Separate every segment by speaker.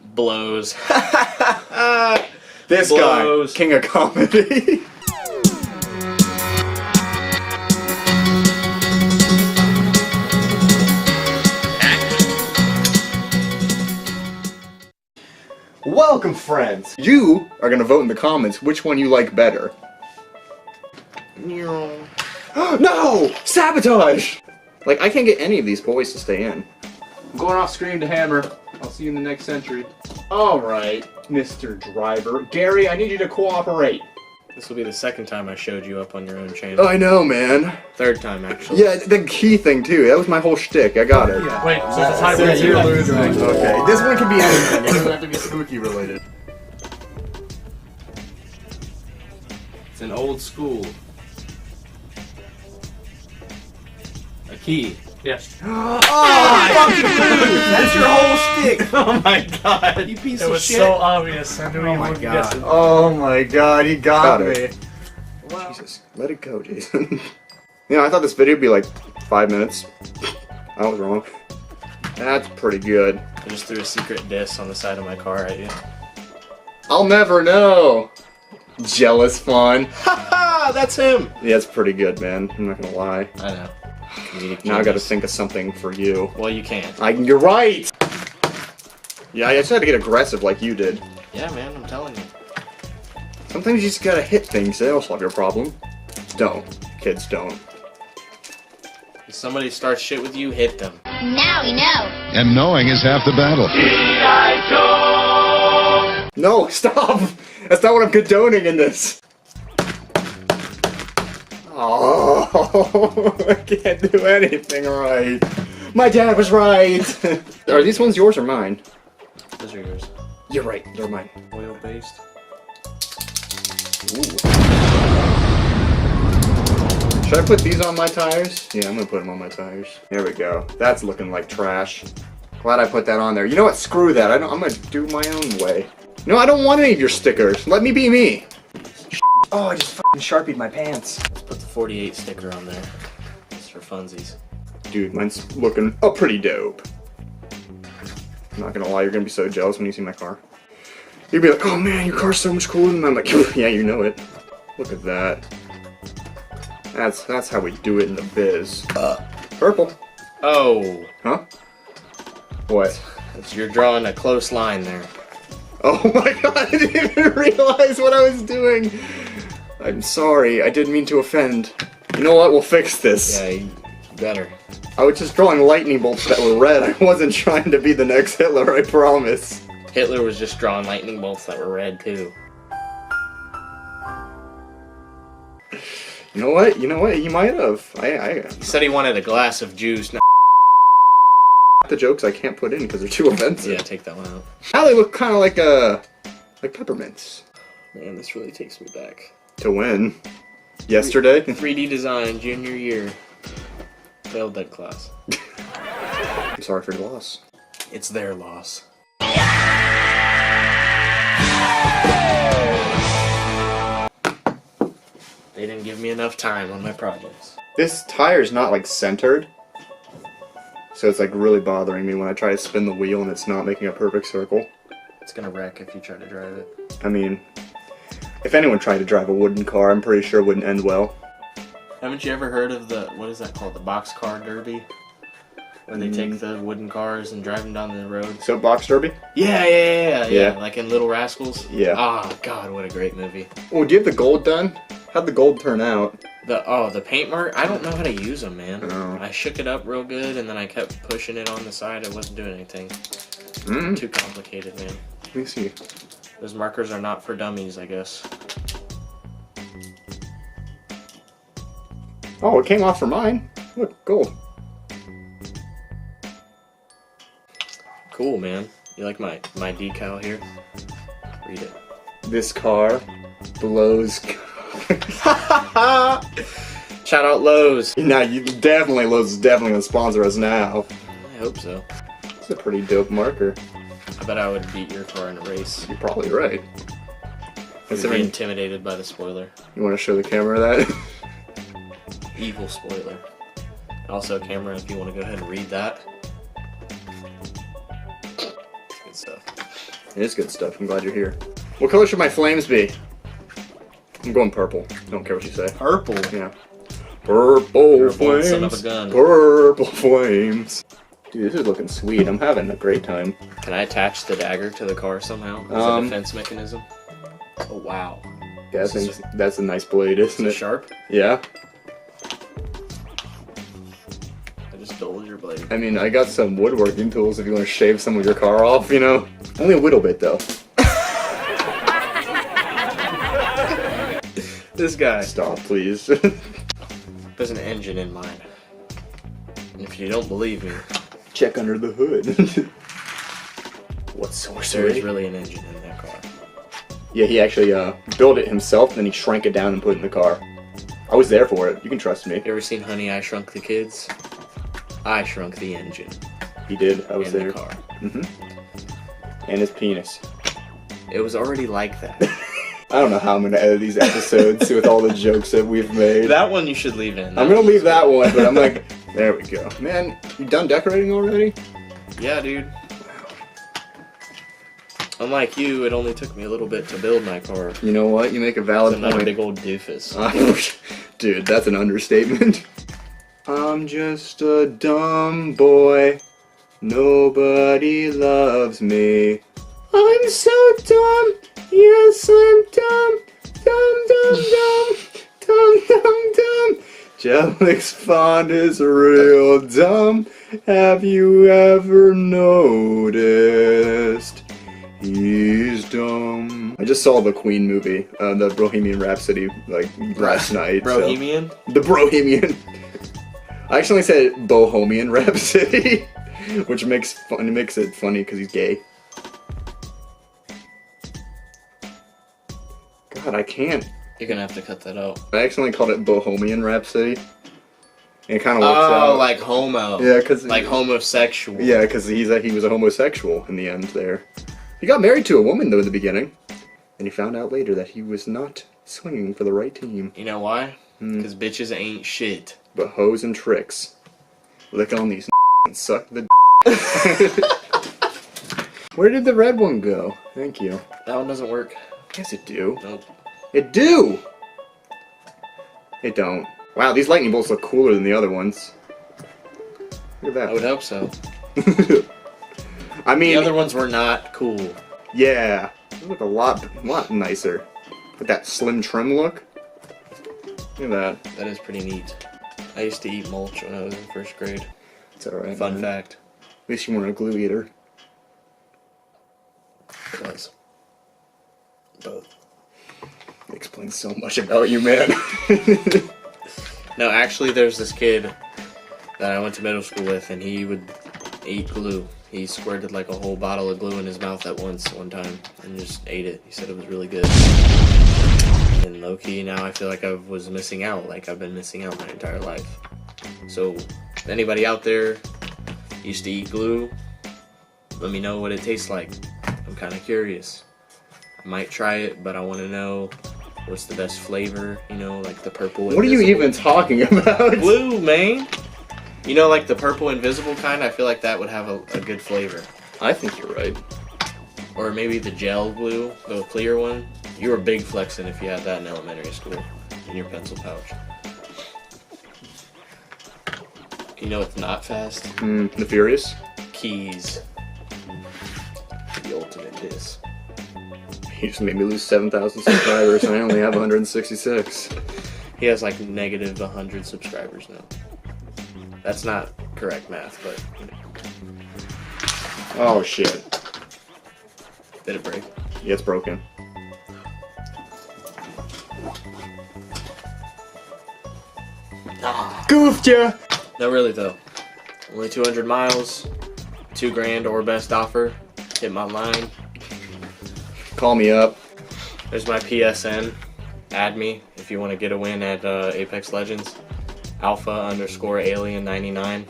Speaker 1: Blows.
Speaker 2: This
Speaker 1: Blows.
Speaker 2: guy, king of comedy. Welcome, friends. You are gonna vote in the comments which one you like better. No! Sabotage! Like, I can't get any of these boys to stay in.
Speaker 3: I'm going off screen to hammer. I'll see you in the next century.
Speaker 2: Alright, Mr. Driver. Gary, I need you to cooperate.
Speaker 1: This will be the second time I showed you up on your own channel.
Speaker 2: I know, man.
Speaker 1: Third time, actually.
Speaker 2: Yeah, the key thing, too. That was my whole shtick. I got it.
Speaker 3: Yeah.
Speaker 4: Wait, so it's a tiebreaker.
Speaker 2: You're losing. Okay, this one can be anything. It doesn't have to be spooky related.
Speaker 3: It's an old school. A key.
Speaker 4: Yes.
Speaker 2: That's your whole shtick.
Speaker 1: Oh my god.
Speaker 3: You piece
Speaker 4: It
Speaker 3: of
Speaker 4: was
Speaker 3: shit.
Speaker 4: so obvious. I knew you
Speaker 3: my
Speaker 4: wouldn't
Speaker 3: God.
Speaker 4: guess it.
Speaker 2: Oh my god, he got me. Jesus, let it go, Jason. You know, I thought this video would be like 5 minutes. I was wrong. That's pretty good.
Speaker 1: I just threw a secret diss on the side of my car at you.
Speaker 2: I'll never know. Jealous fun.
Speaker 1: Haha, that's him.
Speaker 2: Yeah, it's pretty good, man. I'm not gonna lie.
Speaker 1: I know. Comedic
Speaker 2: Now I gotta
Speaker 1: genius.
Speaker 2: think of something for you.
Speaker 1: Well, you can't.
Speaker 2: You're right! Yeah, I just had to get aggressive like you did.
Speaker 1: Yeah, man, I'm telling you.
Speaker 2: Sometimes you just gotta hit things, they'll solve your problem. Don't. Kids don't.
Speaker 1: If somebody starts shit with you, hit them.
Speaker 5: Now we know.
Speaker 6: And knowing is half the battle.
Speaker 2: No, stop! That's not what I'm condoning in this. Oh, I can't do anything right. My dad was right. Are these ones yours or mine?
Speaker 1: Those are yours.
Speaker 2: You're right, they're mine.
Speaker 1: Oil-based.
Speaker 2: Ooh. Should I put these on my tires? Yeah, I'm gonna put them on my tires. There we go. That's looking like trash. Glad I put that on there. You know what? Screw that. I'm gonna do my own way. No, I don't want any of your stickers. Let me be me. Oh, I just fucking Sharpied my pants.
Speaker 1: Let's put the 48 sticker on there. Just for funsies.
Speaker 2: Dude, mine's looking pretty dope. I'm not gonna lie, you're gonna be so jealous when you see my car. You'll be like, oh man, your car's so much cooler than mine. I'm like, yeah, you know it. Look at that. That's how we do it in the biz. Purple.
Speaker 1: Oh.
Speaker 2: Huh? What?
Speaker 1: You're drawing a close line there.
Speaker 2: Oh my god, I didn't even realize what I was doing. I'm sorry, I didn't mean to offend. You know what, we'll fix this.
Speaker 1: Yeah, you better.
Speaker 2: I was just drawing lightning bolts that were red. I wasn't trying to be the next Hitler, I promise.
Speaker 1: Hitler was just drawing lightning bolts that were red, too.
Speaker 2: You know what? You might have.
Speaker 1: He said he wanted a glass of juice. Now,
Speaker 2: The jokes I can't put in because they're too offensive.
Speaker 1: yeah, take that one out.
Speaker 2: Now they look kind of like peppermints.
Speaker 1: Man, this really takes me back.
Speaker 2: To win. Yesterday?
Speaker 1: 3D design, junior year. Failed that class.
Speaker 2: I'm sorry for your loss.
Speaker 1: It's their loss. They didn't give me enough time on my projects.
Speaker 2: This tire's not like centered. So it's like really bothering me when I try to spin the wheel and it's not making a perfect circle.
Speaker 1: It's gonna wreck if you try to drive it.
Speaker 2: I mean, if anyone tried to drive a wooden car, I'm pretty sure it wouldn't end well.
Speaker 1: Haven't you ever heard of the, what is that called, the boxcar derby? Where they take the wooden cars and drive them down the road?
Speaker 2: Soapbox derby?
Speaker 1: Yeah. Like in Little Rascals?
Speaker 2: Yeah.
Speaker 1: Ah, God, what a great movie.
Speaker 2: Oh, do you have the gold done? How'd the gold turn out?
Speaker 1: The paint mark? I don't know how to use them, man.
Speaker 2: Oh.
Speaker 1: I shook it up real good and then I kept pushing it on the side. It wasn't doing anything. Too complicated, man.
Speaker 2: Let me see.
Speaker 1: Those markers are not for dummies, I guess.
Speaker 2: Oh, it came off for mine. Look, gold.
Speaker 1: Cool, man. You like my decal here? Read it.
Speaker 2: This car blows.
Speaker 1: Shout out Lowe's.
Speaker 2: Now, Lowe's is definitely gonna sponsor us now.
Speaker 1: I hope so.
Speaker 2: It's a pretty dope marker.
Speaker 1: I bet I would beat your car in a race.
Speaker 2: You're probably right.
Speaker 1: You'd be intimidated by the spoiler.
Speaker 2: You want to show the camera that?
Speaker 1: Evil spoiler. Also, camera, if you want to go ahead and read that. It's good stuff.
Speaker 2: It is good stuff. I'm glad you're here. What color should my flames be? I'm going purple. Don't care what you say.
Speaker 1: Purple.
Speaker 2: Yeah. Purple
Speaker 1: You're a bold
Speaker 2: flames.
Speaker 1: son of a gun.
Speaker 2: Purple flames. Dude, this is looking sweet. I'm having a great time.
Speaker 1: Can I attach the dagger to the car somehow as a defense mechanism? Oh wow.
Speaker 2: Yeah, that's a nice blade, isn't
Speaker 1: Is
Speaker 2: it?
Speaker 1: it sharp?
Speaker 2: Yeah.
Speaker 1: I just dulled your blade.
Speaker 2: I mean, I got some woodworking tools if you want to shave some of your car off, you know? Only a little bit, though.
Speaker 1: This guy.
Speaker 2: Stop, please.
Speaker 1: There's an engine in mine. And if you don't believe me,
Speaker 2: Check under the hood. What sorcery?
Speaker 1: there's really an engine in that car.
Speaker 2: Yeah, he actually built it himself, then he shrank it down and put it in the car. I was there for it. You can trust me.
Speaker 1: You ever seen Honey, I Shrunk the Kids? I shrunk the engine
Speaker 2: He did. I was
Speaker 1: in
Speaker 2: there.
Speaker 1: the car.
Speaker 2: Mm-hmm. And his penis.
Speaker 1: It was already like that.
Speaker 2: I don't know how I'm going to edit these episodes with all the jokes that we've made.
Speaker 1: That one you should leave in.
Speaker 2: I'm going to leave that one, but I'm like, there we go. Man, you done decorating already?
Speaker 1: Yeah, dude. Unlike you, it only took me a little bit to build my car.
Speaker 2: You know what? You make a
Speaker 1: It's
Speaker 2: valid
Speaker 1: another
Speaker 2: point.
Speaker 1: big old doofus.
Speaker 2: Dude, that's an understatement. I'm just a dumb boy. Nobody loves me. I'm so dumb. Yes, I'm dumb. Dumb, dumb, dumb. Dumb, dumb, dumb. Jelix font is real dumb. Have you ever noticed? He's dumb. I just saw the Queen movie, the Bohemian Rhapsody, like last night. so-
Speaker 1: Bohemian?
Speaker 2: The Bohemian. I actually said Bohemian Rhapsody, which makes it funny because he's gay. God, I can't.
Speaker 1: You're gonna have to cut that out.
Speaker 2: I accidentally called it Bohemian Rhapsody. And it kind of works out.
Speaker 1: Oh, like homo.
Speaker 2: Yeah, because
Speaker 1: Like homosexual.
Speaker 2: yeah, because he was a homosexual in the end. There, he got married to a woman though in the beginning, and he found out later that he was not swinging for the right team.
Speaker 1: You know why? Because bitches ain't shit.
Speaker 2: But hoes and tricks, lick on these and suck the. Where did the red one go? Thank you.
Speaker 1: That one doesn't work.
Speaker 2: Yes, it do.
Speaker 1: Nope.
Speaker 2: It do! It don't. Wow, these lightning bolts look cooler than the other ones. Look
Speaker 1: I
Speaker 2: at
Speaker 1: would hope so.
Speaker 2: that. I mean,
Speaker 1: The other ones were not cool.
Speaker 2: yeah. They look a lot nicer. With that slim trim look. Look at that.
Speaker 1: That is pretty neat. I used to eat mulch when I was in first grade.
Speaker 2: It's alright.
Speaker 1: Fun
Speaker 2: man.
Speaker 1: fact.
Speaker 2: At least you weren't a glue eater.
Speaker 1: It was. Both.
Speaker 2: Explains so much about you, man.
Speaker 1: No, actually, there's this kid that I went to middle school with, and he would eat glue. He squirted like a whole bottle of glue in his mouth at once one time and just ate it. He said it was really good. And low-key, now I feel like I was missing out. Like I've been missing out my entire life. So, if anybody out there used to eat glue, let me know what it tastes like. I'm kind of curious. I might try it, but I want to know what's the best flavor, you know, like the purple.
Speaker 2: What are you
Speaker 1: invisible-
Speaker 2: even talking about?
Speaker 1: Glue, man. You know, like the purple invisible kind, I feel like that would have a good flavor.
Speaker 2: I think you're right.
Speaker 1: Or maybe the gel glue, the clear one. You were big flexing if you had that in elementary school in your pencil pouch. You know it's not fast?
Speaker 2: The Furious?
Speaker 1: Keys. The ultimate diss.
Speaker 2: You just made me lose 7,000 subscribers and I only have 166.
Speaker 1: He has like negative 100 subscribers now. That's not correct math, but you know.
Speaker 2: Oh shit.
Speaker 1: Did it break?
Speaker 2: Yeah, it's broken. Goofed ya!
Speaker 1: No, really though. Only 200 miles, $2,000 or best offer. Hit my line.
Speaker 2: Call me up.
Speaker 1: There's my PSN. Add me if you want to get a win at Apex Legends. Alpha_alien99.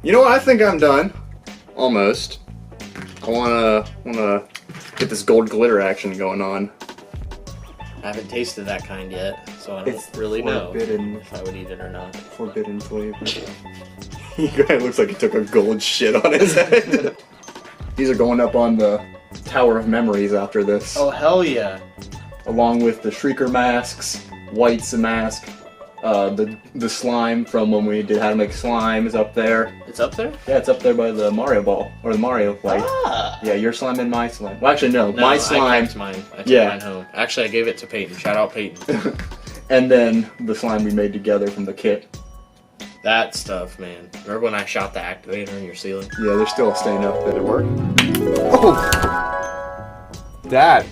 Speaker 2: You know what? I think I'm done. Almost. I wanna get this gold glitter action going on.
Speaker 1: I haven't tasted that kind yet, so I don't really know if I would eat it or not.
Speaker 2: Forbidden flavor. He guy looks like he took a gold shit on his head. These are going up on the Tower of Memories after this.
Speaker 1: Oh, hell yeah.
Speaker 2: Along with the Shrieker masks, White's mask, the slime from when we did How to Make Slime is up there.
Speaker 1: It's up there?
Speaker 2: Yeah, it's up there by the Mario ball, or the Mario light.
Speaker 1: Ah.
Speaker 2: Yeah, your slime and my slime. Well, actually, no,
Speaker 1: No,
Speaker 2: my
Speaker 1: I
Speaker 2: slime.
Speaker 1: kept mine. I took
Speaker 2: Yeah.
Speaker 1: mine home. Actually, I gave it to Peyton. Shout out Peyton.
Speaker 2: And then the slime we made together from the kit.
Speaker 1: That stuff, man. Remember when I shot the activator in your ceiling?
Speaker 2: Yeah, there's still a stain up. Did it work?
Speaker 3: Oh! Dad.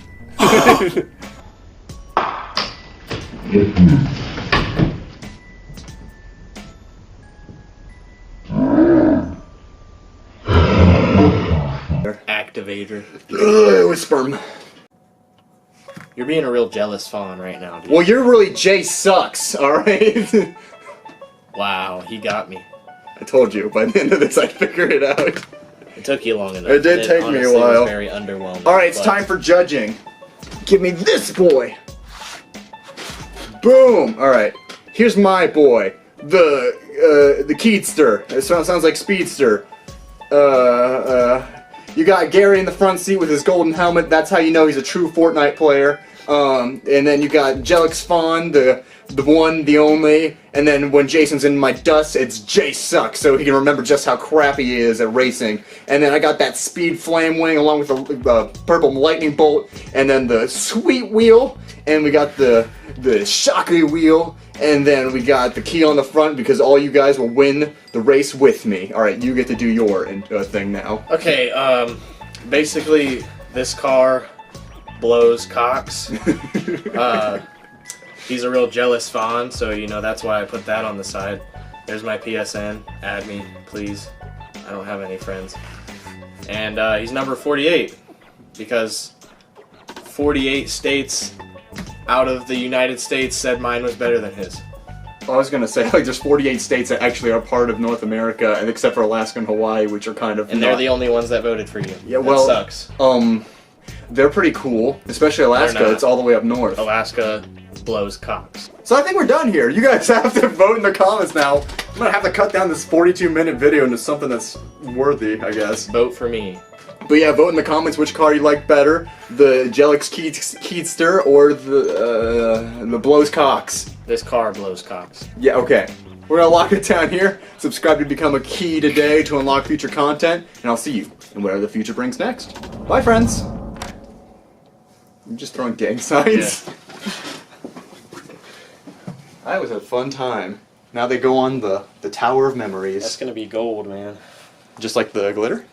Speaker 1: Activator.
Speaker 2: It was sperm.
Speaker 1: You're being a real jealous fawn right now, dude.
Speaker 2: Well, you're really Jay sucks, alright?
Speaker 1: Wow, he got me.
Speaker 2: I told you, by the end of this I'd figure it out.
Speaker 1: It took you long enough.
Speaker 2: It did take me a
Speaker 1: honestly
Speaker 2: while.
Speaker 1: Was very underwhelming.
Speaker 2: Alright, it's
Speaker 1: but-
Speaker 2: time for judging. Give me this boy! Boom! Alright, here's my boy. The Keatster. It sounds like Speedster. You got Gary in the front seat with his golden helmet. That's how you know he's a true Fortnite player. And then you got Jelix Fawn, the one, the only. And then when Jason's in my dust, it's Jay sucks, so he can remember just how crappy he is at racing. And then I got that speed flame wing along with the purple lightning bolt, and then the sweet wheel, and we got the shocky wheel, and then we got the key on the front because all you guys will win the race with me. All right, you get to do your thing now.
Speaker 1: Okay, basically, this car blows cocks. He's a real jealous fawn, so you know that's why I put that on the side. There's my PSN. Add me, please. I don't have any friends. And he's number 48 because 48 states out of the United States said mine was better than his.
Speaker 2: I was gonna say, like, there's 48 states that actually are part of North America, and except for Alaska and Hawaii, which are kind of
Speaker 1: And they're the only ones that voted for you.
Speaker 2: Yeah,
Speaker 1: That
Speaker 2: well,
Speaker 1: sucks.
Speaker 2: They're pretty cool, especially Alaska.
Speaker 1: not.
Speaker 2: It's all the way up north.
Speaker 1: Alaska blows cocks.
Speaker 2: So I think we're done here. You guys have to vote in the comments now. I'm gonna have to cut down this 42-minute video into something that's worthy, I guess.
Speaker 1: Vote for me.
Speaker 2: But yeah, vote in the comments which car you like better, the Jelix Keatster or the Blows Cocks.
Speaker 1: This car blows cocks.
Speaker 2: Yeah, okay. We're gonna lock it down here. Subscribe to become a key today to unlock future content, and I'll see you in whatever the future brings next. Bye, friends. I'm just throwing gang signs.
Speaker 1: Yeah.
Speaker 2: That was a fun time. Now they go on the Tower of Memories.
Speaker 1: That's gonna be gold, man.
Speaker 2: Just like the glitter?